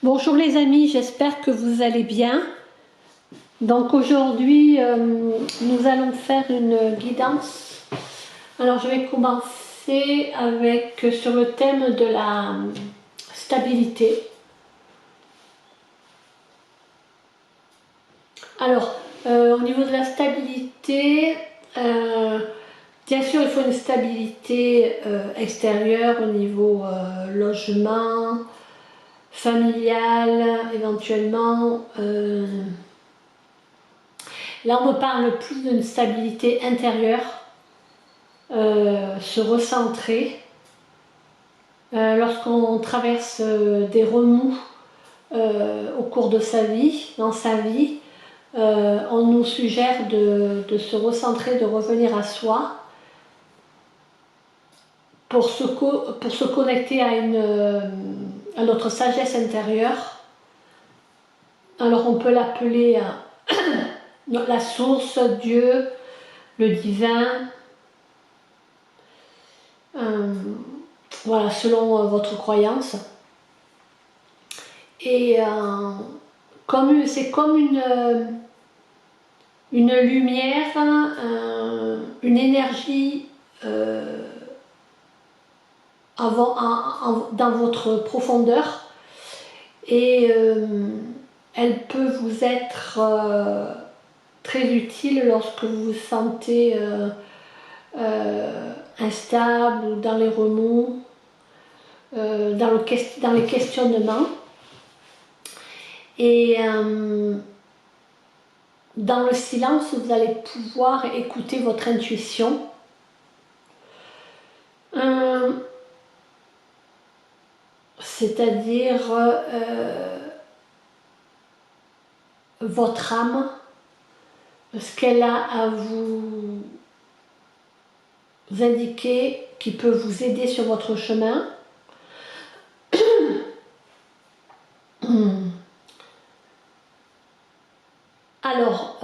Bonjour les amis, j'espère que vous allez bien. Donc aujourd'hui, nous allons faire une guidance. Alors je vais commencer avec sur le thème de la stabilité. Alors, au niveau de la stabilité, bien sûr il faut une stabilité extérieure au niveau logement, familial éventuellement. Là on me parle plus d'une stabilité intérieure, se recentrer. Lorsqu'on traverse des remous au cours de sa vie, dans sa vie, on nous suggère de se recentrer, de revenir à soi pour se connecter à notre sagesse intérieure. Alors on peut l'appeler la source, Dieu, le divin, voilà, selon votre croyance. Et c'est comme une lumière, une énergie dans votre profondeur, et elle peut vous être très utile lorsque vous vous sentez instable ou dans les remous, dans les questionnements. Et dans le silence, vous allez pouvoir écouter votre intuition. C'est-à-dire votre âme, ce qu'elle a à vous indiquer, qui peut vous aider sur votre chemin. Alors,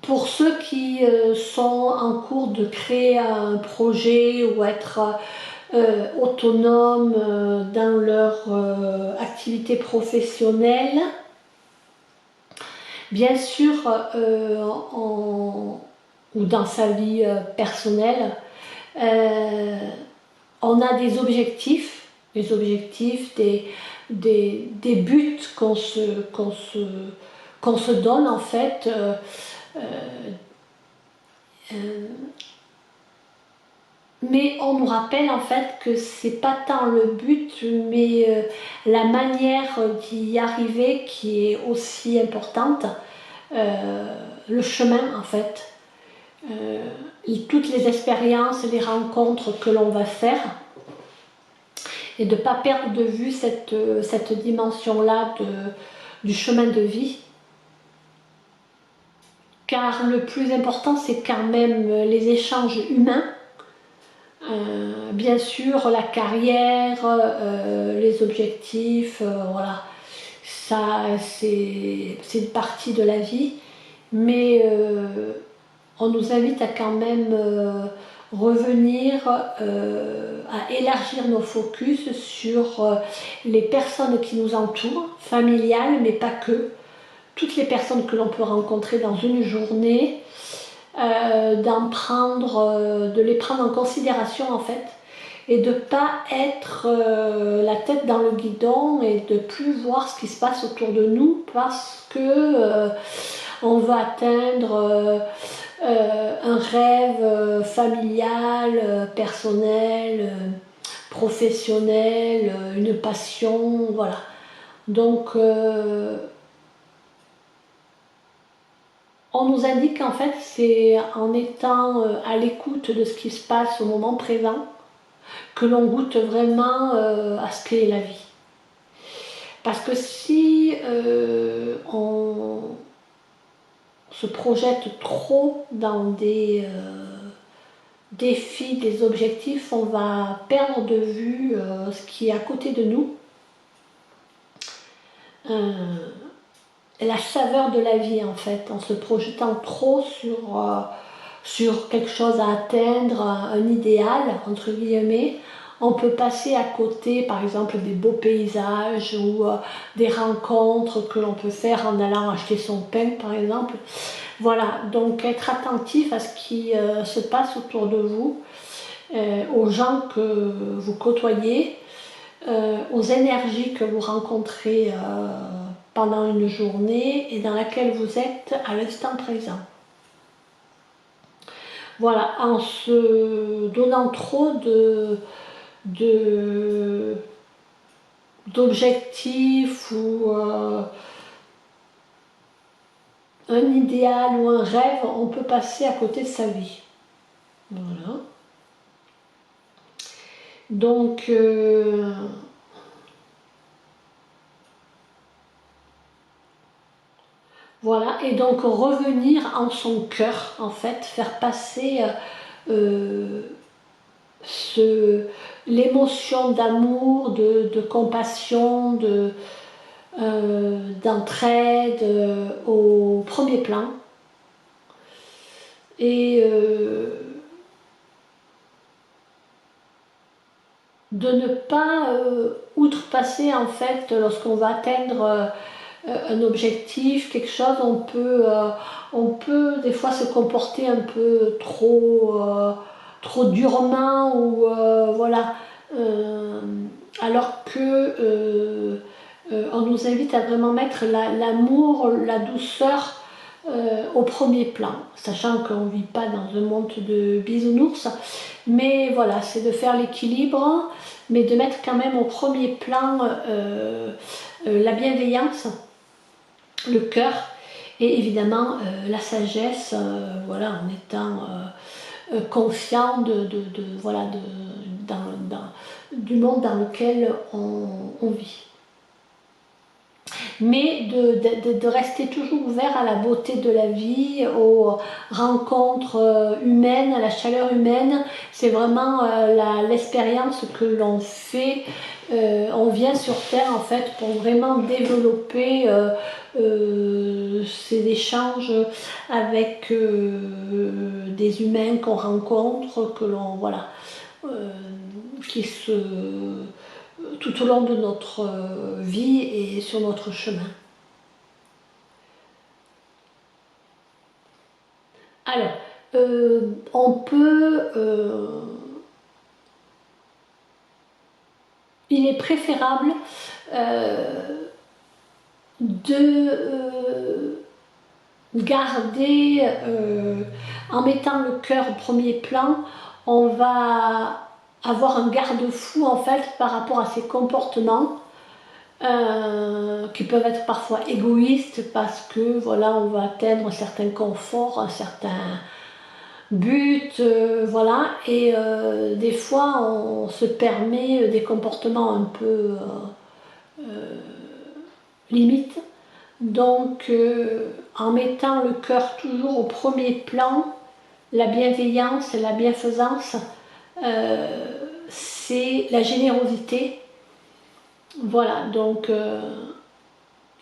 pour ceux qui sont en cours de créer un projet ou être autonomes dans leur activité professionnelle, bien sûr, ou dans sa vie personnelle, on a des objectifs, des buts qu'on se donne en fait. Mais on nous rappelle en fait que c'est pas tant le but, mais la manière d'y arriver qui est aussi importante, le chemin en fait, toutes les expériences, les rencontres que l'on va faire, et de ne pas perdre de vue cette dimension-là du chemin de vie. Car le plus important, c'est quand même les échanges humains. Bien sûr, la carrière, les objectifs, voilà, ça c'est une partie de la vie, mais on nous invite à quand même revenir, à élargir nos focus sur les personnes qui nous entourent, familiales, mais pas que, toutes les personnes que l'on peut rencontrer dans une journée, de les prendre en considération en fait, et de ne pas être la tête dans le guidon et de plus voir ce qui se passe autour de nous parce que on veut atteindre un rêve familial, personnel, professionnel, une passion, voilà. Donc on nous indique qu'en fait c'est en étant à l'écoute de ce qui se passe au moment présent que l'on goûte vraiment à ce qu'est la vie. Parce que si on se projette trop dans des défis, des objectifs, on va perdre de vue ce qui est à côté de nous. La saveur de la vie en fait, en se projetant trop sur quelque chose à atteindre, un idéal entre guillemets, On peut passer à côté, par exemple, des beaux paysages ou des rencontres que l'on peut faire en allant acheter son pain, par exemple. Voilà, donc être attentif à ce qui se passe autour de vous, aux gens que vous côtoyez, aux énergies que vous rencontrez pendant une journée et dans laquelle vous êtes à l'instant présent. Voilà, en se donnant trop d'objectifs ou un idéal ou un rêve, on peut passer à côté de sa vie. Voilà. Donc, voilà, et donc revenir en son cœur, en fait, faire passer l'émotion d'amour, de compassion, d'entraide au premier plan. Et de ne pas outrepasser, en fait, lorsqu'on va atteindre un objectif, quelque chose, on peut des fois se comporter un peu trop durement ou voilà, alors que on nous invite à vraiment mettre l'amour, la douceur au premier plan, sachant qu'on ne vit pas dans un monde de bisounours, mais voilà, c'est de faire l'équilibre, mais de mettre quand même au premier plan la bienveillance, le cœur et évidemment la sagesse, voilà, en étant conscient voilà, du monde dans lequel on vit. Mais de rester toujours ouvert à la beauté de la vie, aux rencontres humaines, à la chaleur humaine. C'est vraiment l'expérience que l'on fait. On vient sur Terre en fait pour vraiment développer ces échanges avec des humains qu'on rencontre, que l'on voilà, qui se tout au long de notre vie et sur notre chemin. Alors, on peut, il est préférable de garder, en mettant le cœur au premier plan, on va avoir un garde-fou en fait par rapport à ses comportements qui peuvent être parfois égoïstes parce que voilà, on va atteindre un certain confort, un certain but, voilà, et des fois on se permet des comportements un peu limites. Donc en mettant le cœur toujours au premier plan, la bienveillance et la bienfaisance, c'est la générosité. Voilà, donc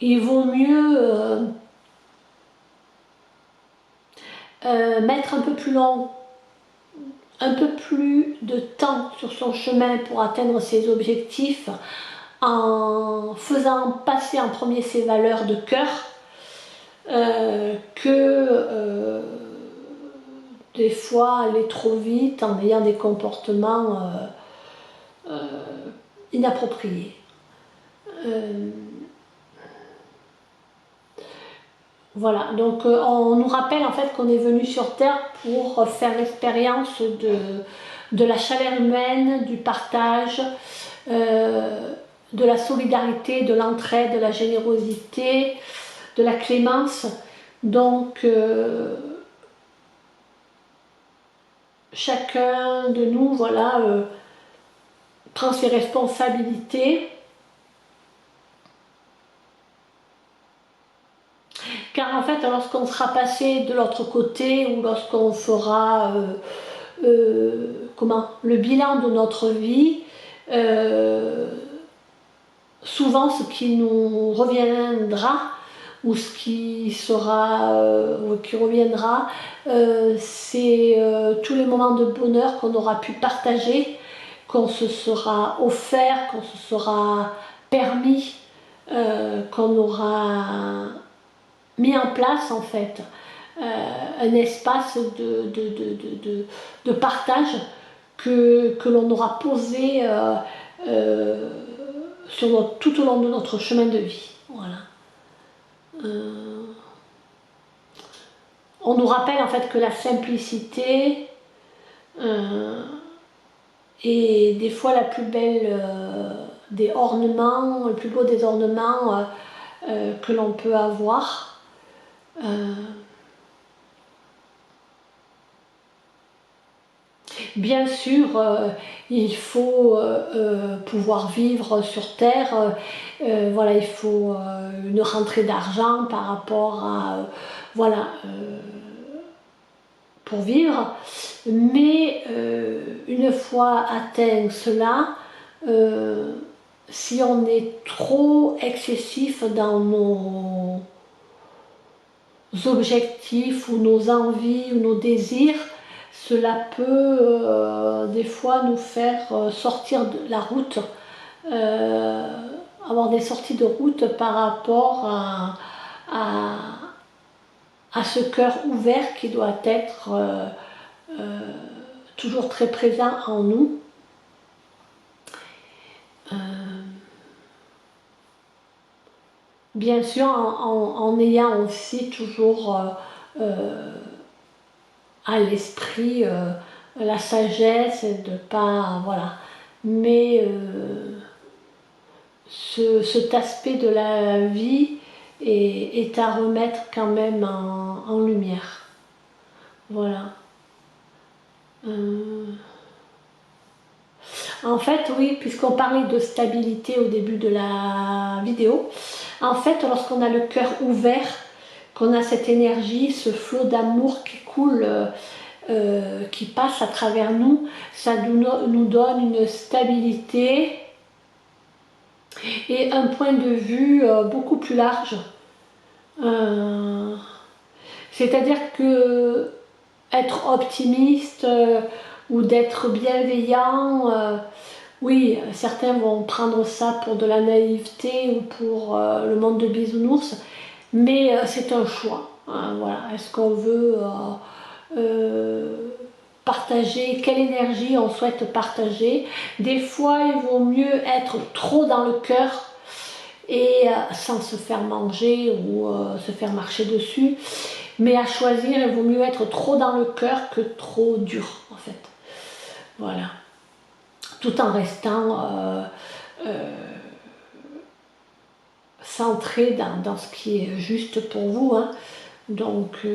il vaut mieux mettre un peu plus long, un peu plus de temps sur son chemin pour atteindre ses objectifs en faisant passer en premier ses valeurs de cœur que des fois aller trop vite en ayant des comportements inappropriés. Voilà, donc on nous rappelle en fait qu'on est venu sur Terre pour faire l'expérience de la chaleur humaine, du partage, de la solidarité, de l'entraide, de la générosité, de la clémence. Donc chacun de nous, voilà, prend ses responsabilités. Car en fait, lorsqu'on sera passé de l'autre côté ou lorsqu'on fera le bilan de notre vie, souvent ce qui nous reviendra ou ce qui sera qui reviendra, c'est tous les moments de bonheur qu'on aura pu partager, qu'on se sera offert, qu'on se sera permis, qu'on aura mis en place en fait un espace de partage que l'on aura posé tout au long de notre chemin de vie. Voilà. On nous rappelle en fait que la simplicité est des fois la plus belle des ornements, le plus beau des ornements que l'on peut avoir. Bien sûr, il faut pouvoir vivre sur Terre, voilà, il faut une rentrée d'argent par rapport à, voilà, pour vivre, mais une fois atteint cela, si on est trop excessif dans nos objectifs ou nos envies ou nos désirs, cela peut des fois nous faire sortir de la route, avoir des sorties de route par rapport à ce cœur ouvert qui doit être toujours très présent en nous. Bien sûr en ayant aussi toujours à l'esprit la sagesse et de pas, voilà, mais cet aspect de la vie est à remettre quand même en lumière. Voilà. En fait, oui, puisqu'on parlait de stabilité au début de la vidéo, en fait, lorsqu'on a le cœur ouvert, qu'on a cette énergie, ce flot d'amour qui coule, qui passe à travers nous, ça nous donne une stabilité et un point de vue beaucoup plus large. C'est-à-dire que être optimiste ou d'être bienveillant, oui, certains vont prendre ça pour de la naïveté ou pour le monde de bisounours, mais c'est un choix. Hein, voilà. Est-ce qu'on veut partager, quelle énergie on souhaite partager? Des fois, il vaut mieux être trop dans le cœur et sans se faire manger ou se faire marcher dessus, mais à choisir, il vaut mieux être trop dans le cœur que trop dur en fait. Voilà. Tout en restant centré dans ce qui est juste pour vous. Hein. Donc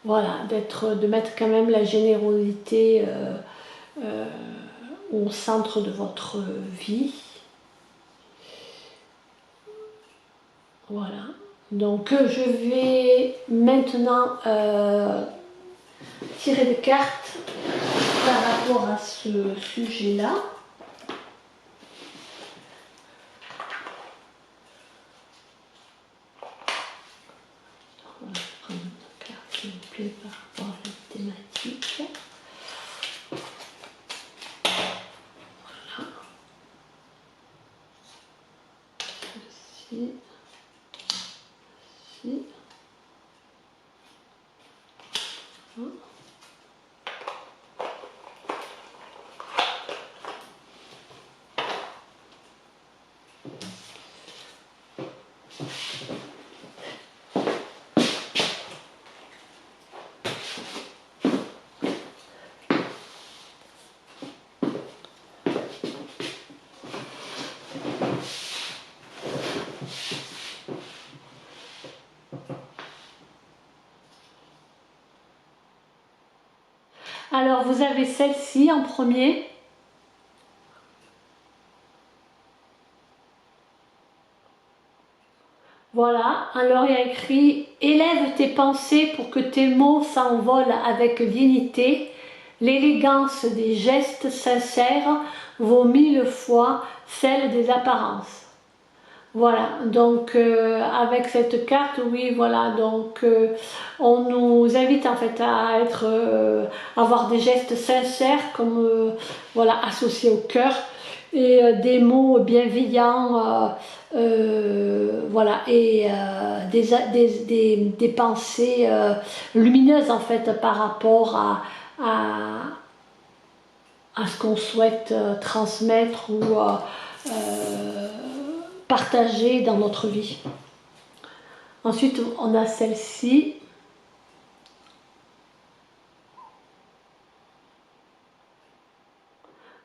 voilà, de mettre quand même la générosité au centre de votre vie. Voilà. Donc je vais maintenant tirer des cartes par rapport à ce sujet-là. On va prendre une carte s'il vous plaît par rapport à cette thématique. Voilà. Ceci. Ceci. Alors vous avez celle-ci en premier. Voilà, alors il y a écrit « Élève tes pensées pour que tes mots s'envolent avec dignité. L'élégance des gestes sincères vaut 1000 fois celle des apparences. » Voilà, donc avec cette carte, oui, voilà, donc on nous invite en fait à être, avoir des gestes sincères, comme voilà, associés au cœur, et des mots bienveillants, voilà, et des pensées lumineuses en fait par rapport à ce qu'on souhaite transmettre ou partager dans notre vie. Ensuite, on a celle-ci.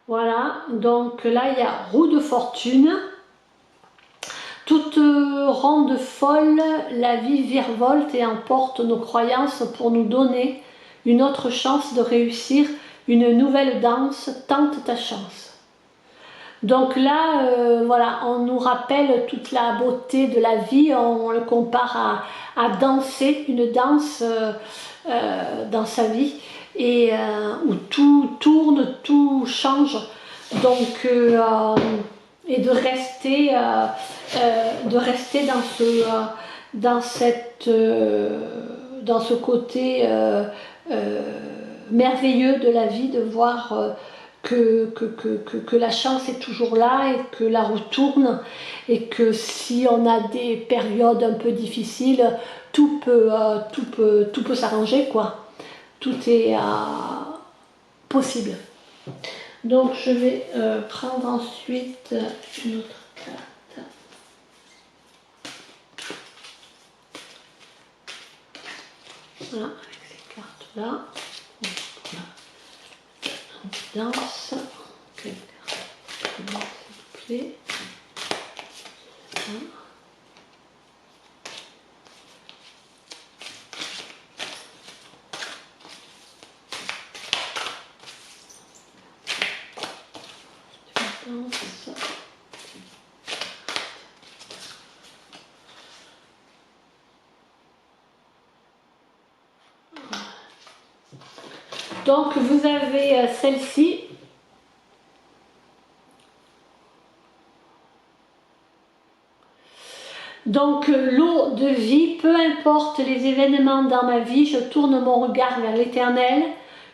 Voilà, donc là, il y a roue de fortune. Toute ronde folle, la vie virevolte et emporte nos croyances pour nous donner une autre chance de réussir une nouvelle danse. Tente ta chance. Donc là, voilà, on nous rappelle toute la beauté de la vie, on le compare à danser, une danse dans sa vie, et où tout tourne, tout change. Donc, et de rester dans ce côté merveilleux de la vie, de voir que la chance est toujours là et que la roue tourne, et que si on a des périodes un peu difficiles, tout peut s'arranger, quoi. Tout est possible. Donc je vais prendre ensuite une autre carte. Voilà, avec ces cartes-là. On danse. Quelle carte, s'il vous plaît. Voilà. Donc vous avez celle-ci. Donc l'eau de vie, peu importe les événements dans ma vie, je tourne mon regard vers l'Éternel,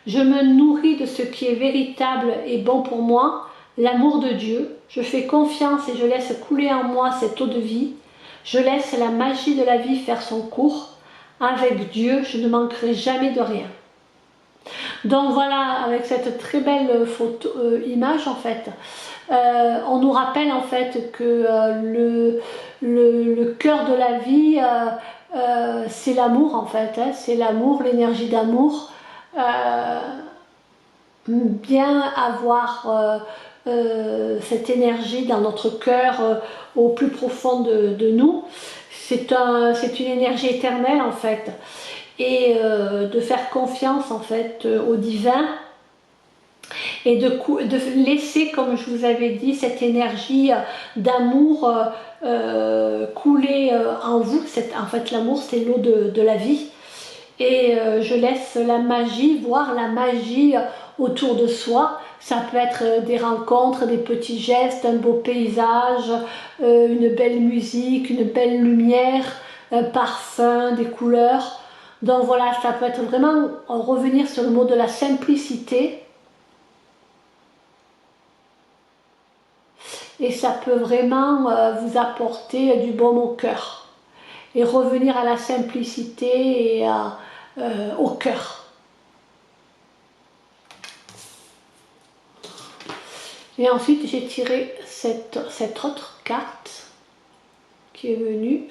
je me nourris de ce qui est véritable et bon pour moi, l'amour de Dieu, je fais confiance et je laisse couler en moi cette eau de vie, je laisse la magie de la vie faire son cours, avec Dieu je ne manquerai jamais de rien. Donc voilà, avec cette très belle photo, image en fait, on nous rappelle en fait que le cœur de la vie, c'est l'amour en fait, hein, c'est l'amour, l'énergie d'amour. Bien avoir cette énergie dans notre cœur, au plus profond de nous, c'est une énergie éternelle en fait. Et de faire confiance en fait au divin, et de laisser, comme je vous avais dit, cette énergie d'amour couler en vous. En fait, l'amour, c'est l'eau de la vie. Et je laisse la magie, voir la magie autour de soi. Ça peut être des rencontres, des petits gestes, un beau paysage, une belle musique, une belle lumière, un parfum, des couleurs. Donc voilà, ça peut être vraiment revenir sur le mot de la simplicité. Et ça peut vraiment vous apporter du baume au cœur. Et revenir à la simplicité et au cœur. Et ensuite j'ai tiré cette autre carte qui est venue.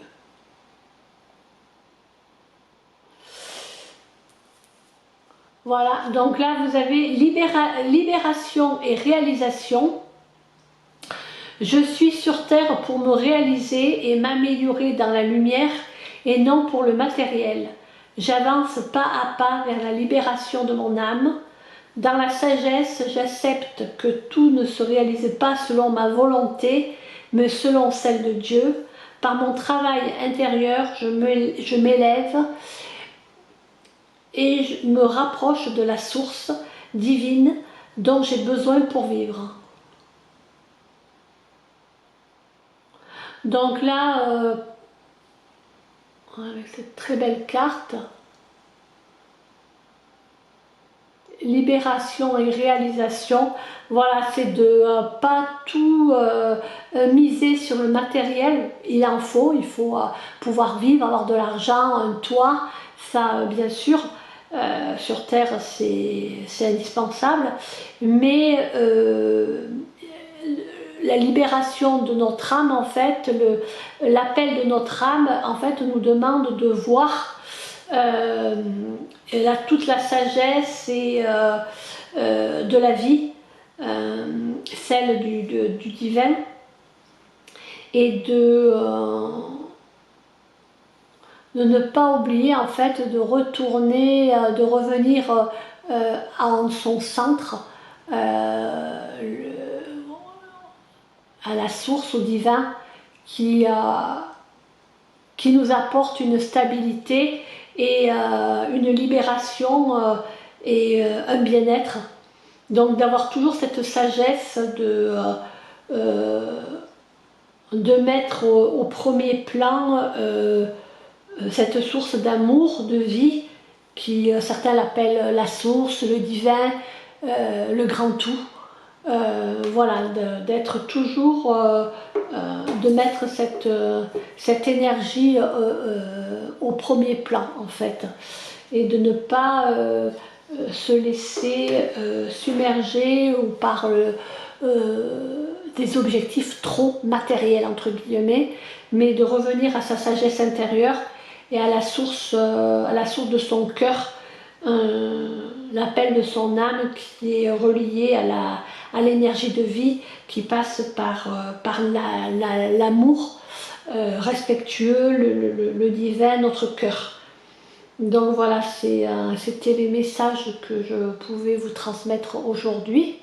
Voilà, donc là vous avez libération et réalisation. Je suis sur terre pour me réaliser et m'améliorer dans la lumière et non pour le matériel. J'avance pas à pas vers la libération de mon âme. Dans la sagesse, j'accepte que tout ne se réalise pas selon ma volonté, mais selon celle de Dieu. Par mon travail intérieur, je m'élève et je me rapproche de la source divine dont j'ai besoin pour vivre. Donc là, avec cette très belle carte, libération et réalisation, voilà, c'est de pas tout miser sur le matériel. Il faut pouvoir vivre, avoir de l'argent, un toit, ça bien sûr, sur terre c'est indispensable, mais la libération de notre âme, en fait, l'appel de notre âme, en fait, nous demande de voir toute la sagesse de la vie, celle du divin, et de ne pas oublier, en fait, de retourner, de revenir en son centre, à la source, au divin, qui nous apporte une stabilité et une libération et un bien-être. Donc d'avoir toujours cette sagesse de mettre au premier plan cette source d'amour, de vie, qui certains l'appellent la source, le divin, le grand tout. Voilà, d'être toujours, de mettre cette énergie au premier plan, en fait, et de ne pas se laisser submerger ou par des objectifs trop matériels, entre guillemets, mais de revenir à sa sagesse intérieure et à la source de son cœur, l'appel de son âme qui est relié à l'énergie de vie qui passe par l'amour respectueux, le divin, notre cœur. Donc voilà, c'était les messages que je pouvais vous transmettre aujourd'hui.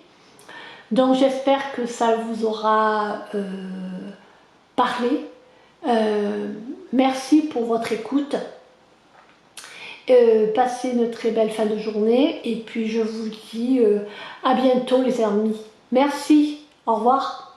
Donc j'espère que ça vous aura parlé. Merci pour votre écoute. Passez une très belle fin de journée et puis je vous dis à bientôt les amis. Merci, au revoir.